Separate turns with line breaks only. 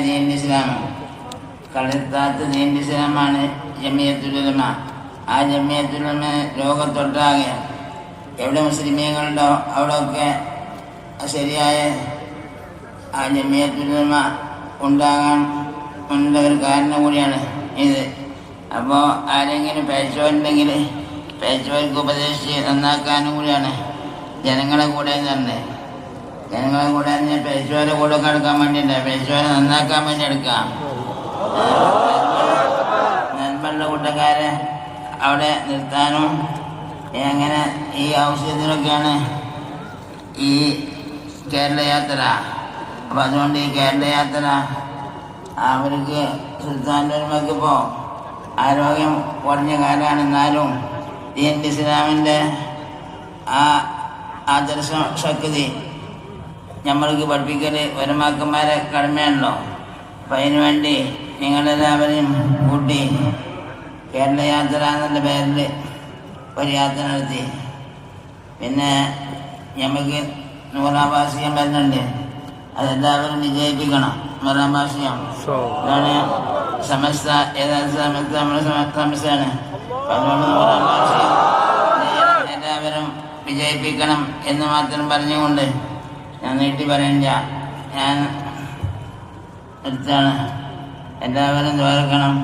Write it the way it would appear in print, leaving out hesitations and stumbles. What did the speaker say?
ദീൻ ഇസ്ലാം, കളിത്താത്ത ദീൻ ഇസ്ലാമാണ് ജമിയത്തുൽ ഉലമ. ആ ജമിയത്തുൽ ഉലമ ലോകത്തൊട്ടാകെ എവിടെ മുസ്ലിമീങ്ങളുണ്ടോ അവിടെയൊക്കെ ശരിയായ ആ ജമിയത്തുൽ ഉലമ ഉണ്ടാകാൻ ഉള്ള ഒരു കാരണം കൂടിയാണ് ഇത്. അപ്പോൾ ആരെങ്കിലും പേച്ചോരുണ്ടെങ്കിൽ പേച്ചോർക്ക് ഉപദേശിച്ച് നന്നാക്കാനും കൂടിയാണ് ജനങ്ങളെ കൂടെ തന്നെ. ജനങ്ങളെ കൂടെ തന്നെ പേച്ചോരെ കൂടെ ഒക്കെ എടുക്കാൻ വേണ്ടിയില്ല, പേച്ചോരെ നന്നാക്കാൻ വേണ്ടി എടുക്കാം. നന്മയുള്ള കൂട്ടക്കാരെ അവിടെ നിർത്താനും എങ്ങനെ ഈ ആവശ്യത്തിനൊക്കെയാണ് ഈ കേരള യാത്ര. അപ്പം അതുകൊണ്ട് ഈ കേരള യാത്ര അവർക്ക് സുൽത്താൻ്റെ ഇപ്പോൾ ആരോഗ്യം കുറഞ്ഞ കാലമാണ്. എന്നാലും ദീൻ ഇസ്ലാമിൻ്റെ ആ ആദർശ ശക്തി നമ്മൾക്ക് പഠിപ്പിക്കൽ ഒരുമാക്കന്മാരെ കടമയാണല്ലോ. അപ്പം അതിനു വേണ്ടി നിങ്ങളെല്ലാവരെയും കൂട്ടി കേരള യാത്ര എന്നുള്ള പേരിൽ ഒരു യാത്ര നടത്തി. പിന്നെ നമുക്ക് 100-ാം വാർഷികം വരുന്നുണ്ട്, അതെല്ലാവരും വിജയിപ്പിക്കണം. 100-ാം വാർഷികം അതാണ് സമസ്ത, ഏതാണ് സമസ്ത, നമ്മുടെ സമസ്തയാണ്. അതുകൊണ്ട് 100-ാം വാർഷികം എല്ലാവരും വിജയിപ്പിക്കണം എന്ന് മാത്രം പറഞ്ഞുകൊണ്ട് ഞാൻ നീട്ടി പറയില്ല. ഞാൻ എടുത്താണ്. എല്ലാവരും ദ്വാരക്കണം.